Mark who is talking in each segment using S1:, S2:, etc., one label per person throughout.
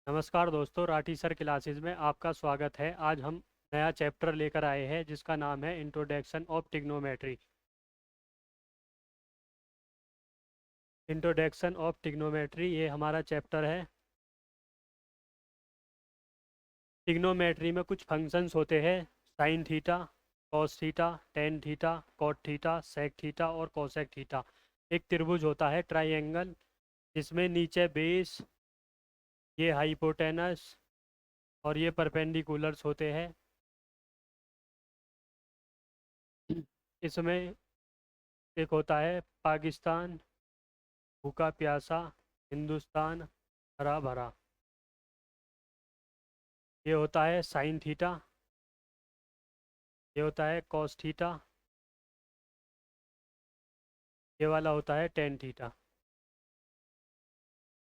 S1: नमस्कार दोस्तों, Rathi sir classes में आपका स्वागत है। आज हम नया चैप्टर लेकर आए हैं जिसका नाम है introduction of trigonometry. Introduction of trigonometry ये हमारा चैप्टर है। ट्रिग्नोमेट्री में कुछ फंक्शंस होते हैं: sine theta, cos theta, tan theta, cot theta, sec theta और कोसेक थीटा। एक त्रिभुज होता है ट्राइंगल, जिसमें नीचे बेस, ये हाइपोटेनस और ये परपेंडिकुलर्स होते हैं। इसमें एक होता है पाकिस्तान, भूखा प्यासा, हिंदुस्तान हरा भरा। ये होता है साइन थीटा, ये होता है कॉस थीटा, ये वाला होता है टेन थीटा।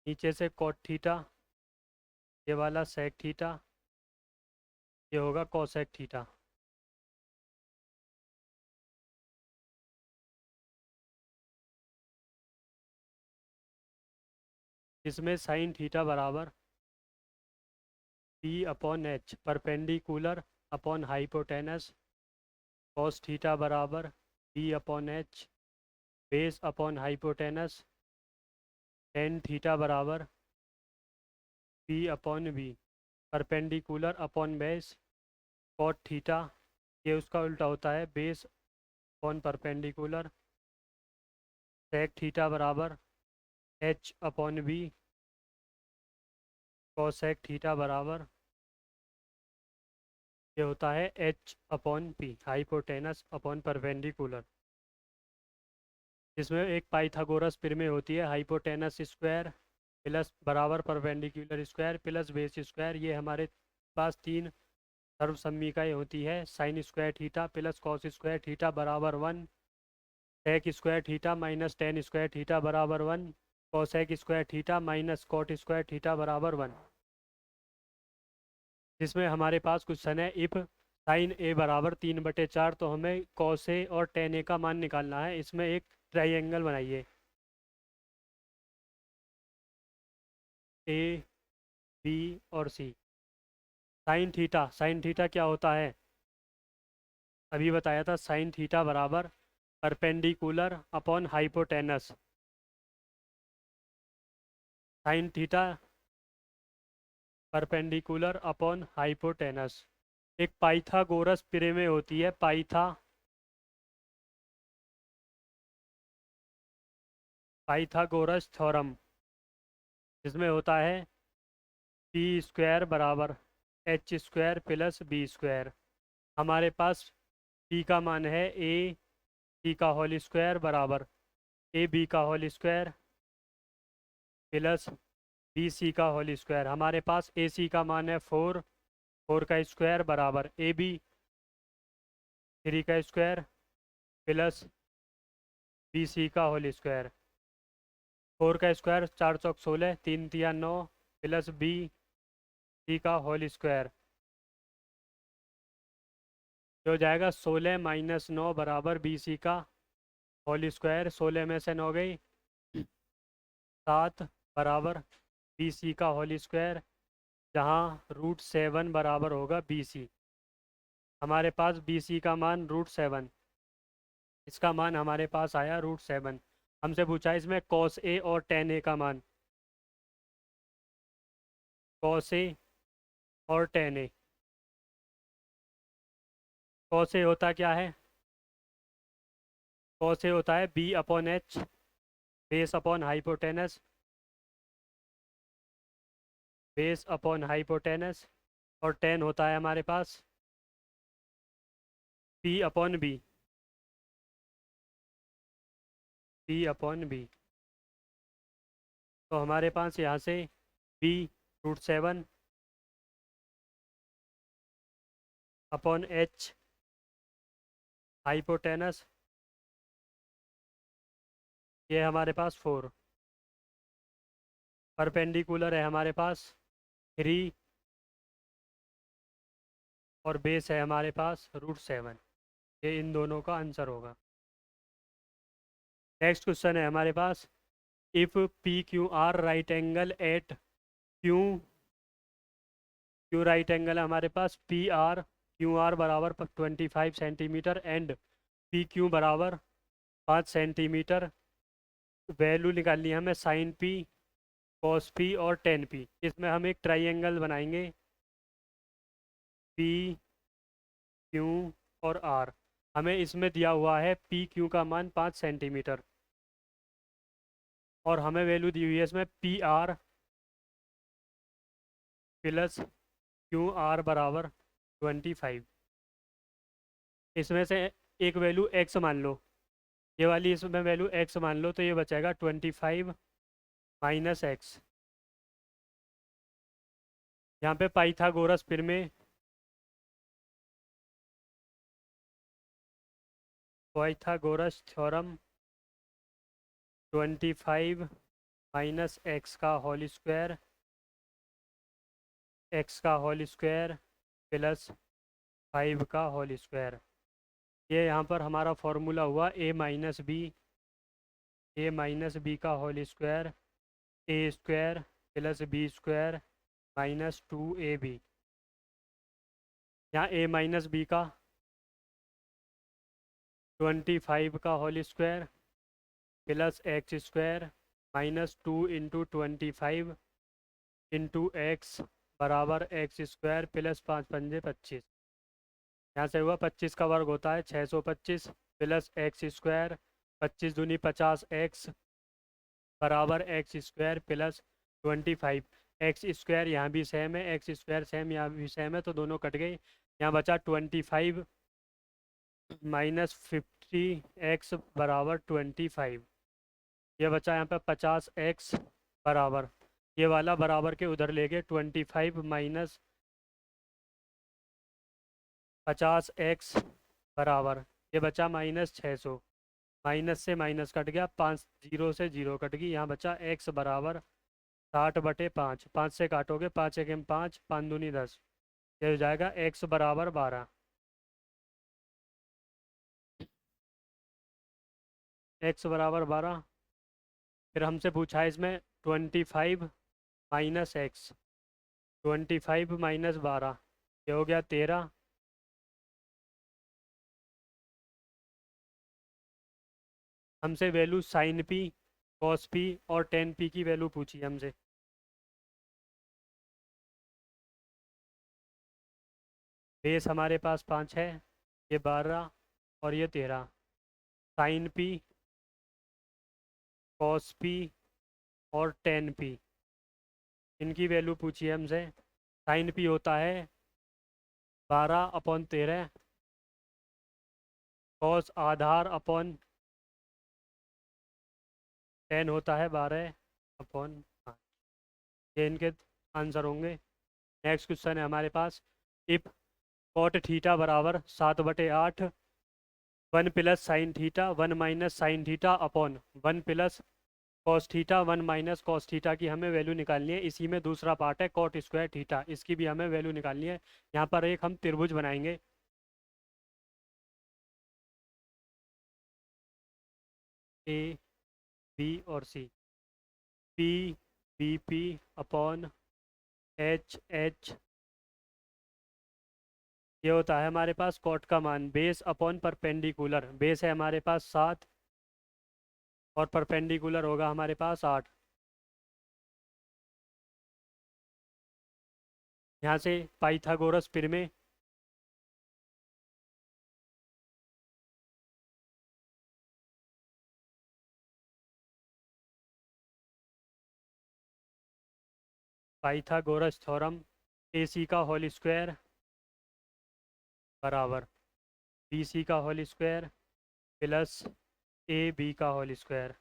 S1: नीचे से कॉट थीटा, ये वाला सेक थीटा, ये होगा कोसेक थीटा। इसमें साइन थीटा बराबर P upon H perpendicular upon hypotenuse, cos theta बराबर P upon H base upon hypotenuse, tan theta बराबर P upon B perpendicular upon base, cot theta ये उसका उल्टा होता है base upon perpendicular, sec theta बराबर H upon B cosec theta बराबर ये होता है H upon P hypotenuse upon perpendicular. जिसमें एक पाइथागोरस प्रमेय होती है, हाइपोटेनस स्क्वायर प्लस बराबर perpendicular square plus base square. ये हमारे पास तीन सर्वसम्मिकाएँ होती है: sine square theta plus cos square theta बराबर one, sec square theta minus tan square theta बराबर one, cosec square theta minus cot square theta बराबर वन। जिसमें हमारे पास क्वेश्चन है, इफ साइन ए बराबर 3/4, तो हमें कॉस ए और टेन ए का मान निकालना है। इसमें एक ट्राइंगल बनाइए ए, बी और सी। साइन थीटा क्या होता है? अभी बताया था, साइन थीटा बराबर perpendicular upon hypotenuse. Sine theta perpendicular upon hypotenuse. एक पाइथागोरस प्रमेय होती है, पाइथागोरस थ्योरम, जिसमें होता है पी स्क्वायर बराबर H square plus B square. हमारे पास पी का मान है ए सी का होल स्क्वायर बराबर ए बी का whole square plus B C का होल स्क्वायर। हमारे पास ए सी का मान है फोर, फोर का स्क्वायर बराबर ए बी थ्री का स्क्वायर प्लस बी सी का होल स्क्वायर। फोर का स्क्वायर चार चौक 16, तीन तिया 9 प्लस बी सी का होल स्क्वायर, जो हो जाएगा 16 - 9 बराबर बी सी का होल स्क्वायर। 16 में से 9 गई, 7 बराबर बी सी का होल स्क्वायर, जहाँ √7 बराबर होगा बी सी। हमारे पास बी सी का मान √7, इसका मान हमारे पास आया √7। हमसे पूछा इसमें कॉस ए और टेन ए का मान। कॉस ए और टेन ए, कॉस ए होता क्या है? कॉस ए होता है B upon H base upon hypotenuse, base upon hypotenuse, और टेन होता है हमारे पास P upon B, P upon B. तो हमारे पास यहाँ से बी √7 अपॉन एच हाइपोटेनस, ये हमारे पास फोर, परपेंडिकुलर है हमारे पास थ्री, और बेस है हमारे पास √7। ये इन दोनों का आंसर होगा। नेक्स्ट क्वेश्चन है हमारे पास, if P Q R right angle at Q Q right angle है हमारे पास पी आर, क्यू आर बराबर 25 सेंटीमीटर एंड पी क्यू बराबर 5 सेंटीमीटर। वैल्यू निकालनी है हमें साइन पी, कॉस पी और टेन पी। इसमें हम एक ट्राइंगल बनाएंगे पी क्यू और आर। हमें इसमें दिया हुआ है पी क्यू का मान 5 सेंटीमीटर और हमें वैल्यू दी हुई है इसमें P R plus Q R बराबर 25। इसमें से एक वैल्यू एक्स मान लो, ये वाली इसमें वैल्यू एक्स मान लो, तो ये बचेगा 25 माइनस एक्स। यहाँ पे पाइथागोरस फिर में पाइथागोरस थ्योरम 25 माइनस एक्स का होल स्क्वायर, एक्स का होल स्क्वायर प्लस 5 का होल स्क्वायर। ये यहाँ पर हमारा फॉर्मूला हुआ A minus B, A minus B का whole square, A square plus B square minus 2ab। यहाँ ए माइनस बी का 25 का whole square plus X square minus 2 into 25 into X बराबर एक्स स्क्वायर प्लस 5×5 = 25। यहाँ से हुआ 25 का वर्ग होता है 625 प्लस एक्स स्क्वायर 25×2 = 50 एक्स बराबर X square plus 25। X square यहाँ भी सेम है, एक्स स्क्वायर सेम यहाँ भी सेम है, तो दोनों कट गए। यहाँ बचा 25 माइनस 50 एक्स बराबर 25। ये बचा यहाँ पे 50 एक्स बराबर, ये वाला बराबर के उधर ले गए 25 माइनस 50 एक्स बराबर, ये बचा -600। माइनस से माइनस कट गया, 5 0 से 0 कट गई। यहाँ बचा एक्स बराबर 60/5। 5 से काटोगे 5 × 5 5 दूनी 10, ये हो जाएगा एक्स बराबर 12। एक्स बराबर 12। फिर हमसे पूछा है इसमें 25 माइनस एक्स, 25 माइनस 12, ये हो गया 13। हमसे value sine P, cos P और टेन पी की वैल्यू पूछी हमसे। बेस हमारे पास 5 है, ये 12 और ये 13। साइन पी, कॉस पी और टेन पी, इनकी वैल्यू पूछी है हमसे। साइन पी होता है 12/13, कॉस आधार अपॉन टेन होता है 12/5। ये इनके आंसर होंगे। नेक्स्ट क्वेश्चन है हमारे पास, इफ कॉट थीटा बराबर 7/8, 1 plus sine theta 1 minus sine theta upon 1 plus cos theta 1 minus cos theta की हमें वैल्यू निकालनी है। इसी में दूसरा पार्ट है कॉट स्क्वायर थीटा, इसकी भी हमें वैल्यू निकालनी है। यहाँ पर एक हम त्रिभुज बनाएंगे, ए बी और C. P B P upon H H, ये होता है हमारे पास कॉट का मान बेस अपॉन परपेंडिकुलर। बेस है हमारे पास 7 और परपेंडिकुलर होगा हमारे पास 8। यहाँ से पाइथागोरस प्रमेय, पाइथागोरस थ्योरम, ए सी का होल स्क्वायर बराबर बी सी का whole square plus A B का होल स्क्वायर।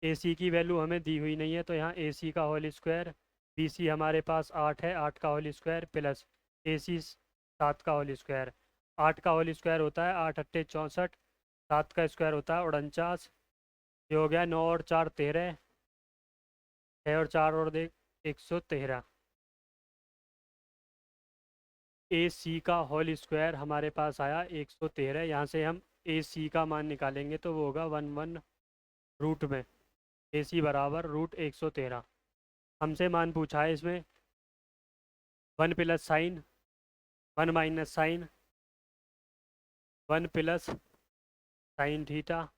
S1: ए सी की वैल्यू हमें दी हुई नहीं है, तो यहाँ ए सी का होल स्क्वायर, बी सी हमारे पास 8 है, 8 का होल स्क्वायर प्लस ए सी 7 का होल स्क्वायर। 8 का होल स्क्वायर होता है 8 × 8 = 64, 7 का स्क्वायर होता है 49। ये हो गया 9 और 4 13, 6 और 4 और देख 113। ए सी का होल स्क्वायर हमारे पास आया 113। यहाँ से हम ए सी का मान निकालेंगे तो वो होगा 1 रूट में, ए सी बराबर √113। हमसे मान पूछा है इसमें 1 plus sine, 1 minus sine, 1 plus sine theta,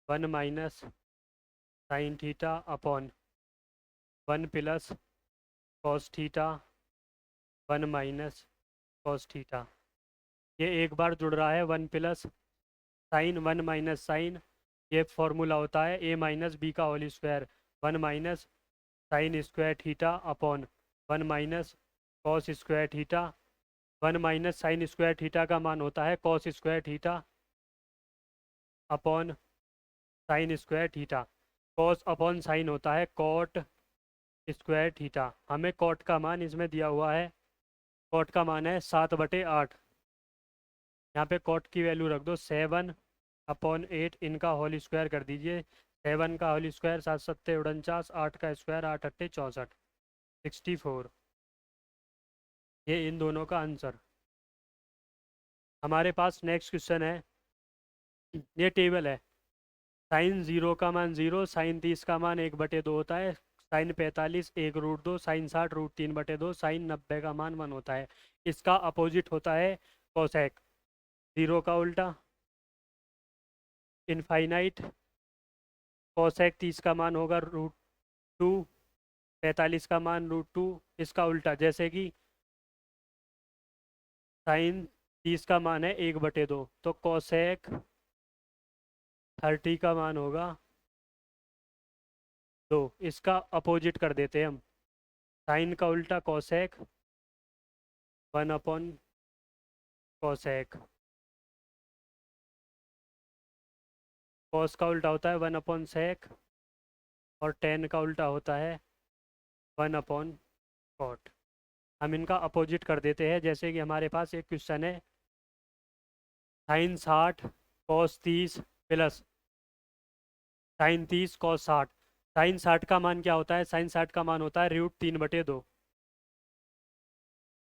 S1: 1 minus sine theta upon 1 plus cos theta, 1 minus cos theta. ये एक बार जुड़ रहा है, 1 प्लस साइन 1 माइनस साइन, ये फॉर्मूला होता है ए माइनस बी का whole square, 1 minus sine square theta upon 1 minus cos square theta. 1 minus sine square theta का मान होता है cos square theta upon sign square theta. Cos upon sine होता है कॉट स्क्वायर थीटा। हमें cot का मान इसमें दिया हुआ है, कॉट का मान है 7/8। यहाँ पे कॉट की वैल्यू रख दो 7/8, इनका होल स्क्वायर कर दीजिए। 7 का होल स्क्वायर 7 सत्ते 49, 8 का स्क्वायर 8 अट्ठे 64, 64। ये इन दोनों का आंसर। हमारे पास नेक्स्ट क्वेश्चन है, ये टेबल है। साइन 0 का मान 0, साइन 30 का मान 1/2 होता है, साइन 45 1√2, साइन 60 √3/2, साइन 90 का मान 1 होता है। इसका अपोजिट होता है कोसेक। 0 का उल्टा इनफाइनाइट, कोसेक 30 का मान होगा √2, 45 का मान √2। इसका उल्टा, जैसे कि साइन 30 का मान है 1/2, तो कोसेक 30 का मान होगा 2। इसका अपोजिट कर देते हैं हम, साइन का उल्टा कोसेक 1/कोसेक, कॉस का उल्टा होता है 1/सेक, और टेन का उल्टा होता है 1/कॉट। हम इनका अपोजिट कर देते हैं, जैसे कि हमारे पास एक क्वेश्चन है, sine 60 cos 30 plus sine 30 cos 60। Sine 60 का मान क्या होता है? साइन 60 का मान होता है √3/2।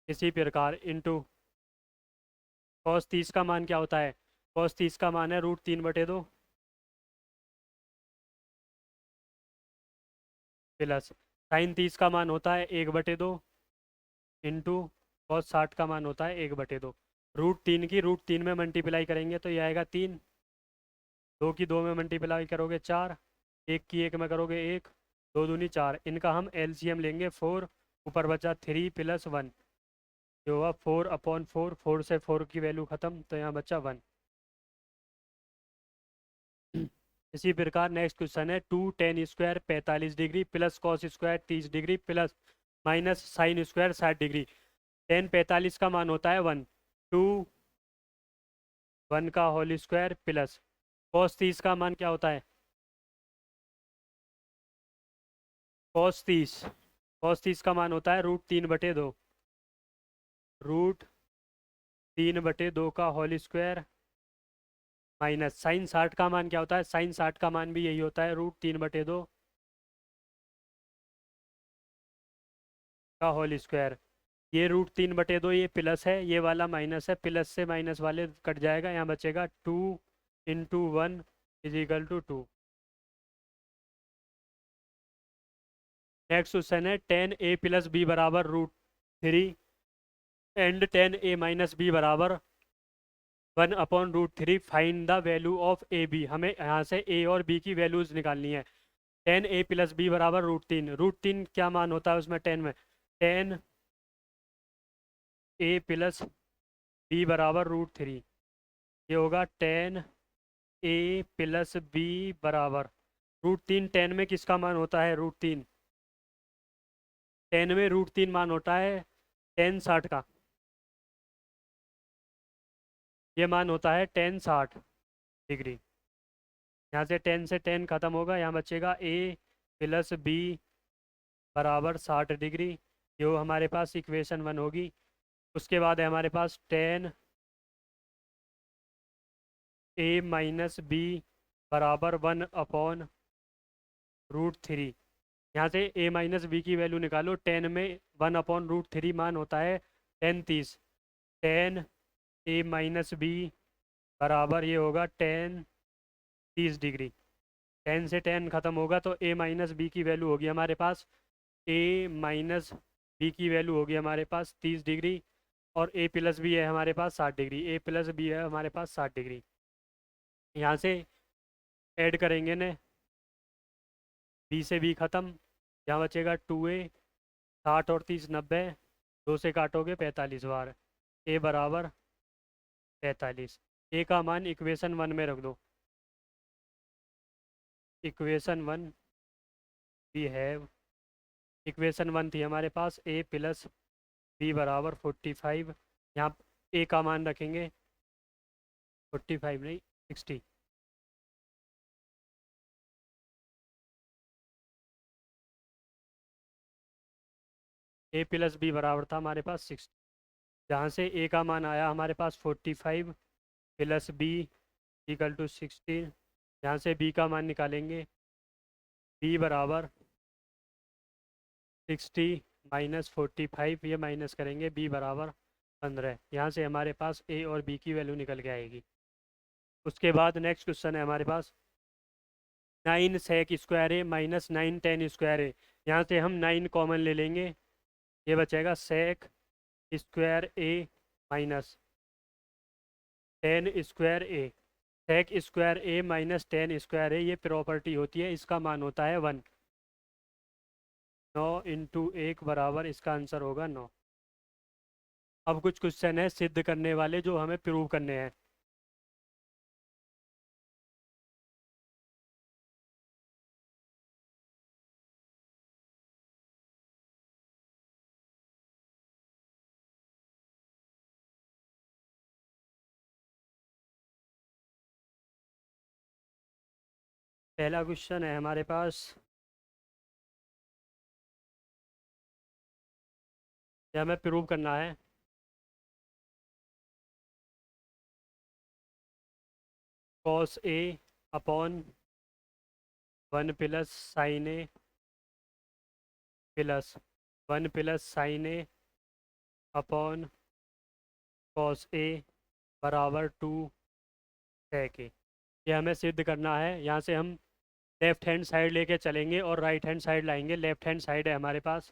S1: इसी प्रकार इंटू कॉस 30 का मान क्या होता है? कॉस 30 का मान है √3/2 प्लस साइन 30 का मान होता है 1/2 इंटू कॉस 60 का मान होता है 1/2। √3 की √3 में मल्टीप्लाई करेंगे तो ये आएगा 3, 2 की 2 में मल्टीप्लाई करोगे 4, 1 की 1 में करोगे 1, 2 दूनी 4। इनका हम एलसीएम लेंगे 4, ऊपर बचा 3 + 1, जो हुआ 4/4। 4 से 4 की वैल्यू ख़त्म, तो यहाँ बचा 1। इसी प्रकार नेक्स्ट क्वेश्चन है, 2 tan square 45 degree plus cos square 30 degree plus minus sine square 60 degree. tan 45 का मान होता है 1, 2 1 का होल स्क्वायर प्लस कॉस 30 का मान क्या होता है? कॉस 30 का मान होता है √3/2, √3/2 का होल स्क्वायर माइनस साइन 60 का मान क्या होता है? साइन 60 का मान भी यही होता है √3/2 का होल स्क्वायर। ये √3/2, ये प्लस है, ये वाला माइनस है, प्लस से माइनस वाले कट जाएगा, यहाँ बचेगा 2 × 1 = 2। नेक्स्ट क्वेश्चन है, tan a + b = √3 and tan a - b = 1/√3। Find the value of A B. हमें यहाँ से ए और बी की वैल्यूज निकालनी है। tan a + b = √3। √3 क्या मान होता है उसमें? 10 में tan a + b = √3। ये होगा tan a + b बराबर √3। 10 में किसका मान होता है? √3। 10 में √3 मान होता है tan 60 का। ये मान होता है tan 60 डिग्री। यहाँ से 10 से 10 खत्म होगा, यहाँ बचेगा a + b = 60 डिग्री। जो हमारे पास इक्वेशन 1 होगी। उसके बाद है हमारे पास tan a - b = 1/√3। यहाँ से a - b की वैल्यू निकालो। 10 में 1/√3 मान होता है tan 30। tan a - b बराबर ये होगा tan 30 डिग्री। 10 से 10 खत्म होगा, तो a - b की वैल्यू होगी हमारे पास a - बी की वैल्यू होगी हमारे पास 30 डिग्री, और ए प्लस बी है हमारे पास 60 डिग्री, ए प्लस बी है हमारे पास 60 डिग्री। यहाँ से ऐड करेंगे ने, बी से बी ख़त्म, यहाँ बचेगा 2a, 60 और 30 90, 2 से काटोगे 45 बार, ए बराबर 45। ए का मान इक्वेशन 1 में रख दो। इक्वेशन 1 भी है, इक्वेशन 1 थी हमारे पास ए प्लस बी बराबर 45। यहाँ ए का मान रखेंगे 45 नहीं 60। ए प्लस बी बराबर था हमारे पास 60, जहाँ से ए का मान आया हमारे पास 45 प्लस बी इक्वल टू 60। यहाँ से बी का मान निकालेंगे, बी बराबर 60 माइनस 45, ये माइनस करेंगे, बी बराबर 15। यहाँ से हमारे पास ए और बी की वैल्यू निकल के आएगी। उसके बाद नेक्स्ट क्वेश्चन है हमारे पास 9 sec square A minus 9 10 square A. यहाँ से हम 9 कॉमन ले लेंगे, ये बचेगा sec square A minus 10 square A. Sec square A minus 10 square A, ये प्रॉपर्टी होती है, इसका मान होता है 1। 9 इंटू 1 बराबर, इसका आंसर होगा 9। अब कुछ क्वेश्चन है सिद्ध करने वाले जो हमें प्रूव करने हैं। पहला क्वेश्चन है हमारे पास, यह हमें प्रूव करना है। Cos A upon 1 plus sine A plus 1 plus sine A upon cos A बराबर 2 सेक ए। ये हमें सिद्ध करना है। यहाँ से हम लेफ्ट हैंड साइड लेके चलेंगे और राइट हैंड साइड लाएंगे। लेफ्ट हैंड साइड है हमारे पास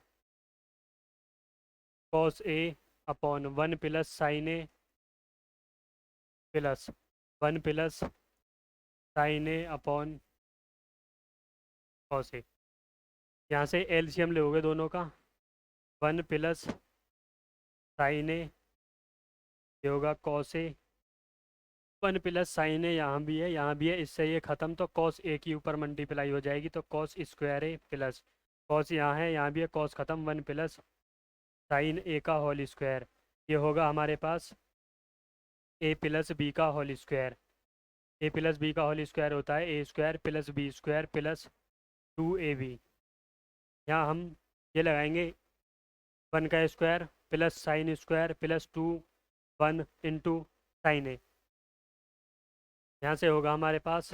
S1: cos A upon 1 plus sine A plus 1 plus sine A upon cos A. यहाँ से एलसीएम लोगे दोनों का, 1 प्लस साइन ए, ये होगा cos A, 1 plus sine A यहाँ भी है यहाँ भी है, इससे ये ख़त्म, तो कॉस ए की ऊपर मल्टीप्लाई हो जाएगी, तो cos square A plus cos यहाँ है यहाँ भी है, कॉस ख़त्म, 1 प्लस साइन ए का होल स्क्वायर, ये होगा हमारे पास ए प्लस बी का whole square. A plus B का होल स्क्वायर होता है A square plus B square plus 2ab। यहाँ हम ये लगाएंगे 1 का square plus sine square plus 2 1 into sine A. यहाँ से होगा हमारे पास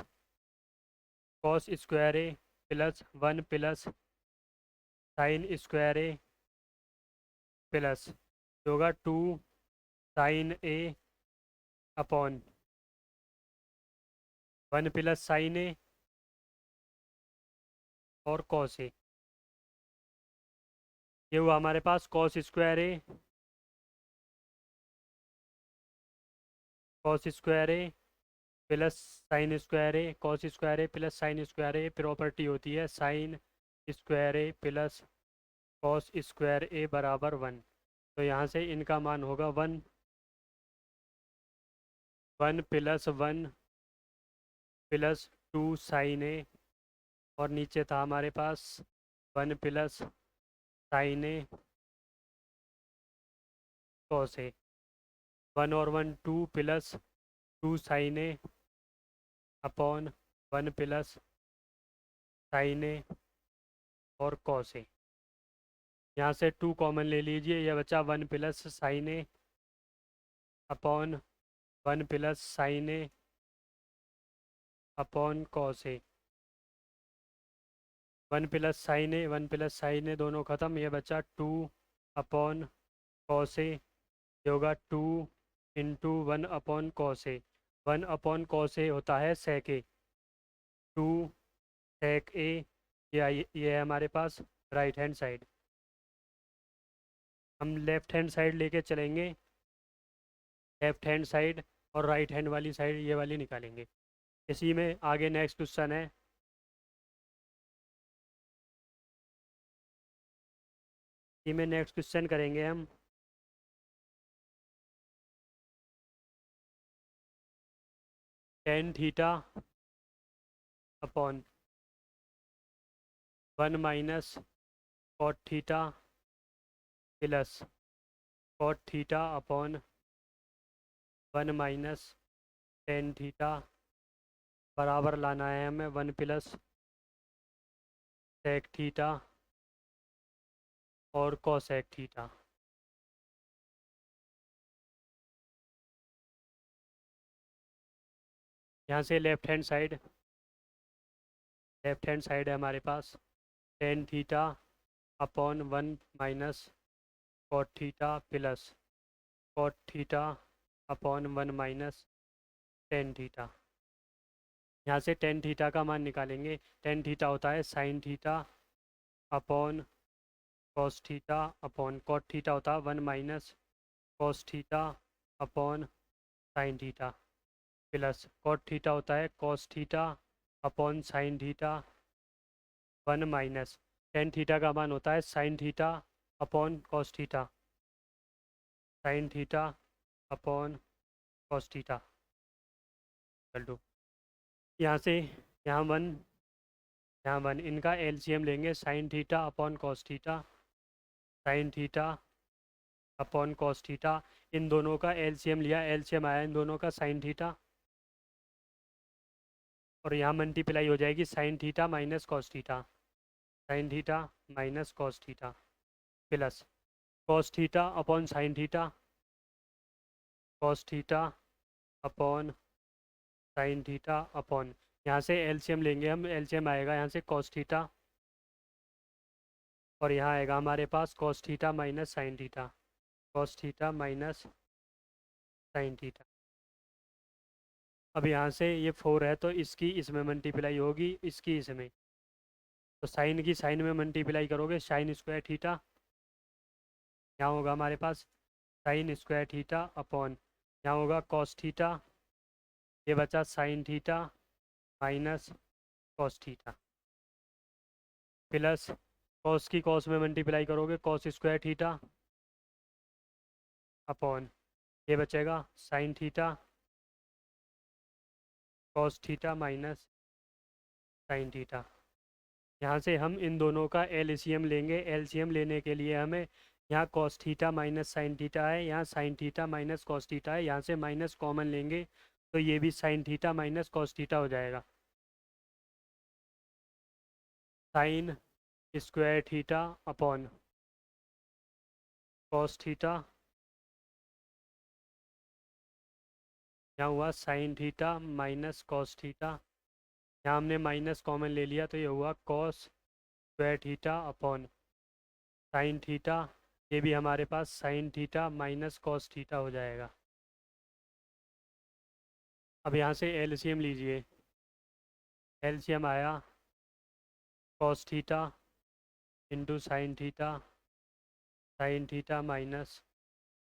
S1: cos square A plus 1 plus sine square A plus होगा 2 sine A upon 1 plus sine A और कॉस ए। ये हुआ हमारे पास cos square A plus sine square A, cos square A plus sine square A, property होती है sine square A plus cos square A बराबर 1। तो यहाँ से इनका मान होगा 1 प्लस 1 प्लस 2 साइन ए, और नीचे था हमारे पास 1 plus sine A cos A, 1 और 1 2 plus 2 sine A upon 1 plus sine A और कॉस ए। यहाँ से 2 कॉमन ले लीजिए, यह बचा 1 plus sine A upon 1 plus sine A upon cos A. 1 plus sine A 1 plus sine ए दोनों ख़त्म, ये बचा 2 अपॉन कॉस ए, ये होगा 2 into 1 upon cos A. 1 upon cos A होता है सेक ए, 2 सेक ए, ये है हमारे पास राइट हैंड साइड। हम लेफ़्ट हैंड साइड लेके चलेंगे, लेफ़्ट हैंड साइड और राइट हैंड वाली साइड ये वाली निकालेंगे। इसी में आगे नेक्स्ट क्वेश्चन है, इसी में नेक्स्ट क्वेश्चन करेंगे हम। Tan theta upon 1 minus cot theta plus cot theta upon 1 minus tan theta बराबर लाना है हमें 1 प्लस सेक थीटा और कोसेक थीटा। यहाँ से लेफ्ट हैंड साइड है हमारे पास tan theta upon 1 minus cot theta plus cot theta upon 1 minus tan theta. यहाँ से टेन थीटा का मान निकालेंगे। टेन थीटा होता है sine theta upon cos theta upon cot theta होता है 1 minus cos theta upon sine theta plus cot theta होता है cos theta upon sine theta 1 minus tan theta का मान होता है sine theta upon cos theta, sine theta upon cos theta equal to यहाँ से यहाँ वन इनका एलसीएम लेंगे sine theta upon cos theta, sine theta upon cos theta. इन दोनों का एलसीएम लिया, एलसीएम आया इन दोनों का साइन थीटा, और यहाँ मल्टीप्लाई हो जाएगी sign theta minus cos theta, sine theta minus cos theta plus cos theta upon sine theta, cos theta upon sine theta upon यहाँ से एलसीएम लेंगे हम, एलसीएम आएगा यहाँ से कॉस थीटा और यहाँ आएगा हमारे पास cos theta minus sine theta, cos theta minus sine theta. अब यहाँ से ये 4 है तो इसकी इसमें मल्टीप्लाई होगी, इसकी इसमें, तो साइन की साइन में मल्टीप्लाई करोगे साइन स्क्वायर थीटा, यहाँ होगा हमारे पास साइन स्क्वायर थीटा अपॉन यहाँ होगा कॉस थीटा, ये बचा sign theta minus cos theta plus cos की कॉस में मल्टीप्लाई करोगे कॉस स्क्वायर थीटा अपॉन ये बचेगा sign theta cos theta minus sine theta. यहाँ से हम इन दोनों का एलसीएम लेंगे, एलसीएम लेने के लिए हमें यहाँ cos theta minus sine theta है, यहाँ sine theta minus cos theta है, यहाँ से माइनस कॉमन लेंगे तो ये भी sine theta minus cos theta हो जाएगा, sine square theta upon cos theta, यहाँ हुआ sine theta minus cos theta, यहाँ हमने माइनस कॉमन ले लिया तो ये हुआ cos square theta upon sine theta, ये भी हमारे पास sine theta minus cos theta हो जाएगा। अब यहाँ से एलसीएम लीजिए, एलसीएम आया cos theta into sine theta minus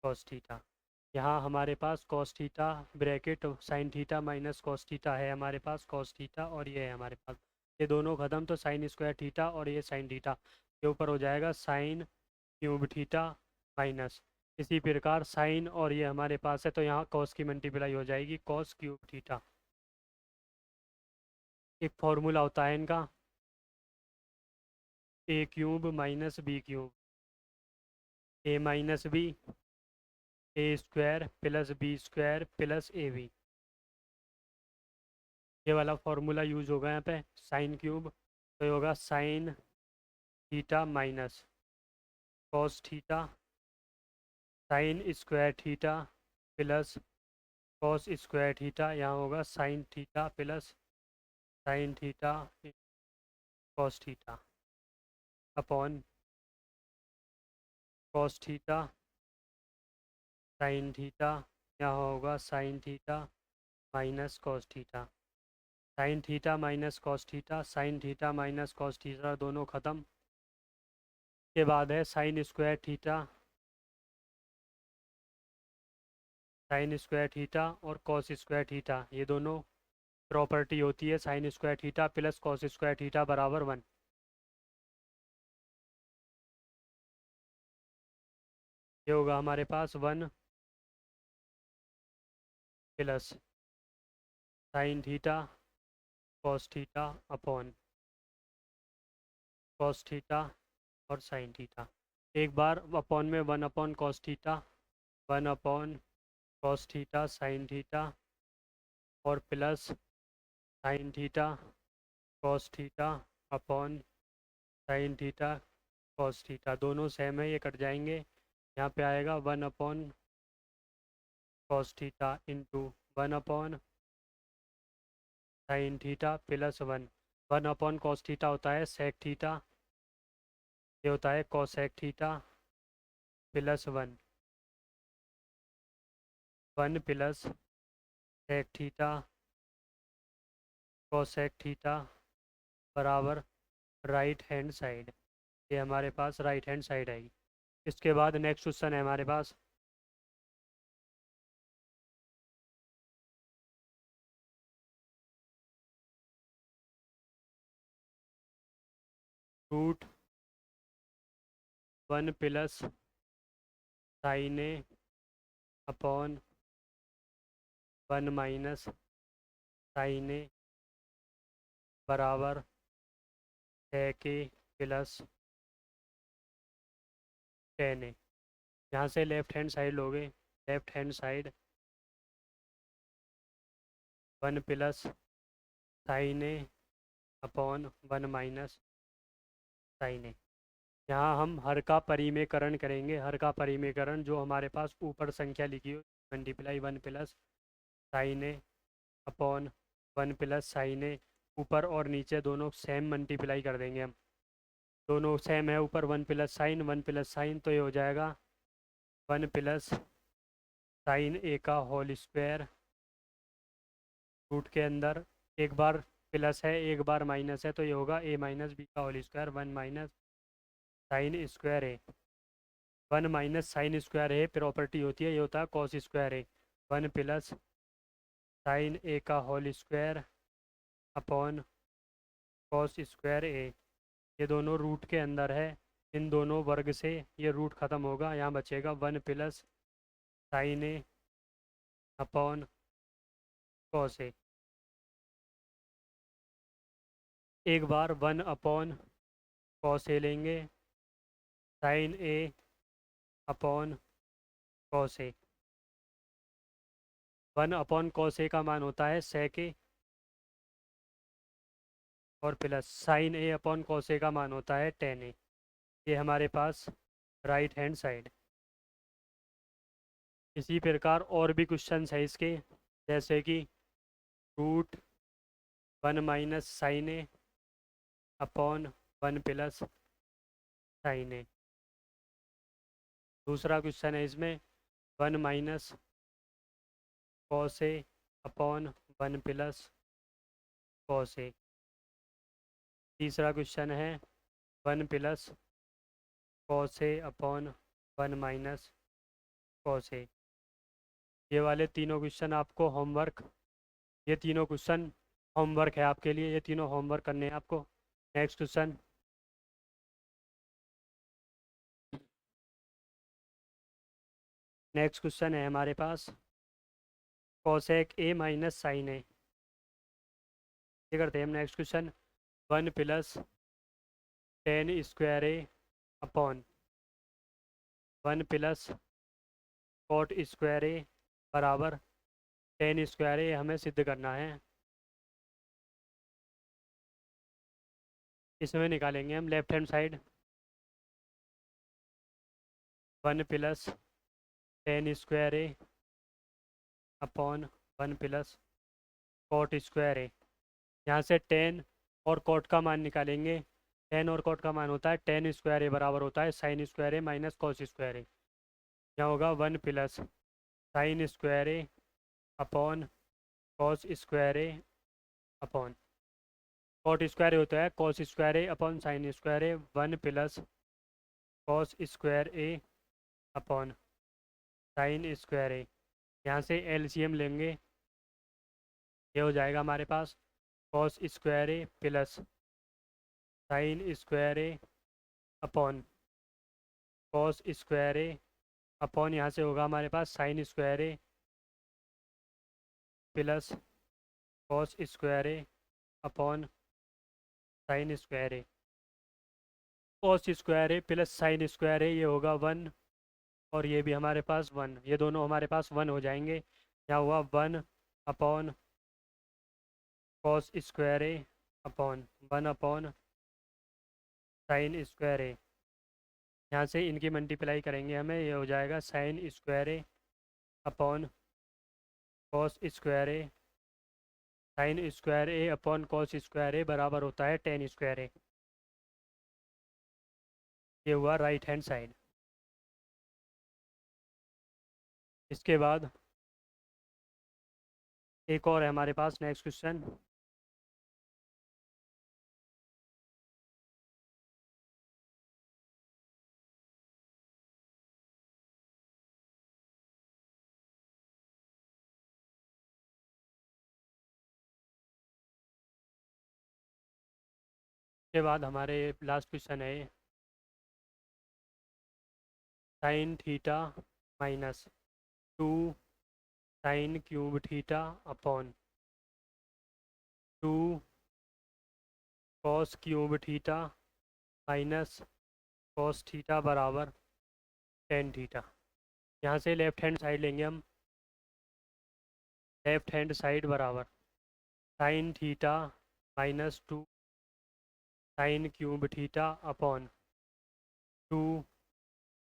S1: cos theta. यहाँ हमारे पास cos theta bracket sine theta minus cos theta है हमारे पास, कॉस थीटा और ये है हमारे पास, ये दोनों ख़त्म तो साइन स्क्वायर थीटा और ये साइन थीटा के ऊपर हो जाएगा साइन क्यूब थीटा माइनस, इसी प्रकार साइन और ये हमारे पास है तो यहाँ कॉस की मल्टीप्लाई हो जाएगी कॉस क्यूब थीटा। एक फॉर्मूला होता है इनका A cube minus B cube, A minus B A square plus B square plus A B, ये वाला फॉर्मूला यूज होगा यहाँ पे साइन क्यूब, तो ये होगा sign theta minus cos theta sign square theta plus cos square theta, यहाँ होगा sign theta plus sine theta cos theta upon cos theta sine theta, यहाँ होगा sign theta minus cos theta, sine theta minus cos theta, sine theta minus cos theta दोनों ख़त्म, के बाद है sine square theta sine square theta और cos square theta, ये दोनों प्रॉपर्टी होती है sine square theta plus cos square theta बराबर 1। ये होगा हमारे पास 1 plus sine theta cos theta upon cos theta और साइन थीटा। एक बार अपॉन में 1 upon cos theta, 1 upon cos theta sine theta और plus sine theta cos theta upon sine theta cos theta, दोनों सेम है, ये कट जाएंगे। यहाँ पे आएगा 1 upon cos theta into 1 upon sine theta plus 1 upon cos theta होता है सेक थीटा, ये होता है cosec theta plus 1 plus sec theta cosec theta बराबर राइट हैंड साइड। ये हमारे पास राइट हैंड साइड आएगी। इसके बाद नेक्स्ट क्वेश्चन है हमारे पास root 1 plus sine A upon 1 minus sine A बराबर sec A plus tan A. यहाँ से लेफ्ट हैंड साइड लोगे, left hand side 1 plus sine A upon 1 minus sine A. यहाँ हम हर का परिमेयकरण करेंगे, हर का परिमेयकरण जो हमारे पास ऊपर संख्या लिखी हो, multiply 1 plus sine A upon 1 plus sine ए, ऊपर और नीचे दोनों सेम मल्टीप्लाई कर देंगे हम, दोनों सेम है, ऊपर 1 प्लस साइन 1 प्लस साइन, तो ये हो जाएगा 1 प्लस साइन ए का होल स्क्वायर, रूट के अंदर एक बार प्लस है एक बार माइनस है, तो ये होगा ए माइनस बी का whole square, 1 minus sine square A. 1 minus sine square A property होती है, ये होता है cos square A. 1 plus sine A का whole square upon cos square A, ये दोनों रूट के अंदर है, इन दोनों वर्ग से ये रूट ख़त्म होगा, यहाँ बचेगा 1 plus sine A upon cos A. एक बार 1 अपॉन कॉस ए लेंगे, sign A upon cos A. 1 upon cos A का मान होता है सेक ए, और plus sine A upon cos A का मान होता है टेन ए। ये हमारे पास राइट हैंड साइड। इसी प्रकार और भी क्वेश्चन है इसके, जैसे कि root 1 minus sine A upon 1 plus sine ए। दूसरा क्वेश्चन है इसमें 1 minus cos A upon 1 plus cos A. तीसरा क्वेश्चन है 1 plus cos A upon 1 minus cos A. ये वाले तीनों क्वेश्चन आपको होमवर्क, ये तीनों क्वेश्चन होमवर्क है आपके लिए, ये तीनों होमवर्क करने हैं आपको। नेक्स्ट क्वेश्चन, नेक्स्ट क्वेश्चन है हमारे पास cosec A minus sine A. ये करते हैं हम next question, 1 plus tan square A upon 1 plus cot square A बराबर टेन स्क्वायर ए हमें सिद्ध करना है। इसमें निकालेंगे हम left hand side 1 plus tan square A upon 1 plus cot square A. यहाँ से टेन और कॉट का मान निकालेंगे, टेन और कॉट का मान होता है टेन स्क्वायर ए बराबर होता है sine square A minus cos square A. यहाँ होगा 1 plus sine square A upon cos square A upon cot square ए होता है cos square A upon sine square A, 1 plus cos square A upon sine square A. यहाँ से LCM लेंगे, ये हो जाएगा हमारे पास cos square A plus sine square A upon cos square A upon यहाँ से होगा हमारे पास sign square A plus cos square A upon sine square A. Cos square A plus sine square A, ये होगा 1 और ये भी हमारे पास 1, ये दोनों हमारे पास 1 हो जाएंगे। यहाँ हुआ 1 upon cos square A upon 1 upon sign square A. यहाँ से इनकी मल्टीप्लाई करेंगे हमें, ये हो जाएगा sine square A upon cos square A. Sign square A upon cos square A बराबर होता है टेन स्क्वायर ए। ये हुआ राइट हैंड साइड। इसके बाद एक और है हमारे पास नेक्स्ट क्वेश्चन। के बाद हमारे लास्ट क्वेश्चन है sine theta minus 2 sine cube theta upon 2 cos cube theta minus cos theta बराबर टेन थीटा। यहाँ से लेफ्ट हैंड साइड लेंगे हम, लेफ्ट हैंड साइड बराबर sign theta minus 2 sine cube theta upon 2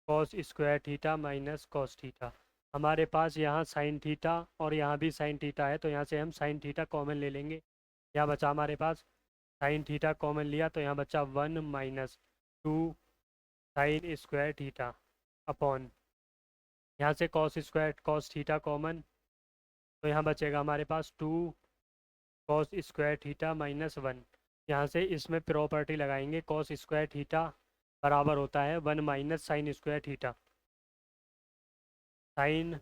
S1: cos square theta minus cos theta. हमारे पास यहाँ sine theta और यहाँ भी साइन थीटा है, तो यहाँ से हम साइन थीटा कॉमन ले लेंगे। यहाँ बचा हमारे पास साइन थीटा कॉमन लिया तो यहाँ बचा 1 minus 2 sign square theta upon यहाँ से cos square cos theta common, तो यहाँ बचेगा हमारे पास 2 कॉस स्क्वायर थीटा माइनस 1। यहाँ से इसमें प्रॉपर्टी लगाएंगे, कॉस स्क्वायर थीटा बराबर होता है 1 minus sine square theta. Sine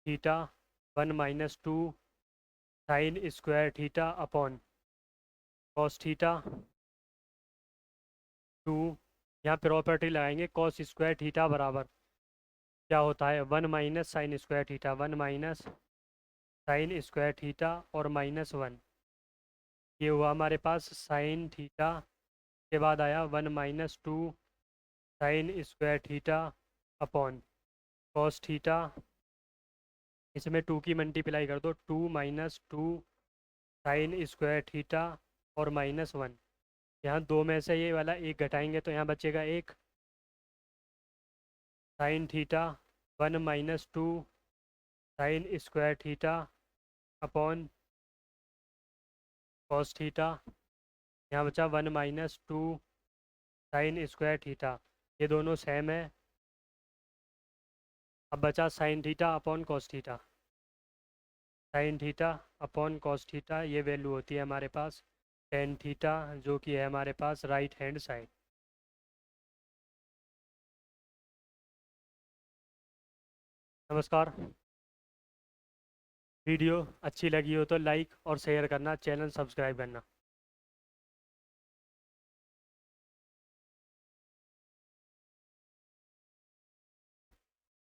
S1: theta 1 minus 2 sign square theta upon cos theta 2। यहाँ प्रॉपर्टी लगाएंगे, कॉस स्क्वायर थीटा बराबर क्या होता है 1 minus sine square theta, 1 minus sine square theta और माइनस 1। ये हुआ हमारे पास साइन थीटा के बाद आया 1 minus 2 sign square theta upon cos theta. इसमें 2 की मल्टीप्लाई कर दो, 2 माइनस 2 साइन स्क्वायर थीटा और माइनस 1। यहाँ दो में से ये वाला एक घटाएंगे तो यहाँ बचेगा एक sign theta 1 minus 2 sign square theta upon cos theta. यहाँ बचा 1 माइनस 2 साइन स्क्वायर थीटा, ये दोनों सेम है। अब बचा sign theta upon cos theta. Sine theta upon cos theta, ये वैल्यू होती है हमारे पास टेन थीटा, जो कि है हमारे पास राइट हैंड साइड। नमस्कार। वीडियो अच्छी लगी हो तो लाइक और शेयर करना, चैनल सब्सक्राइब करना।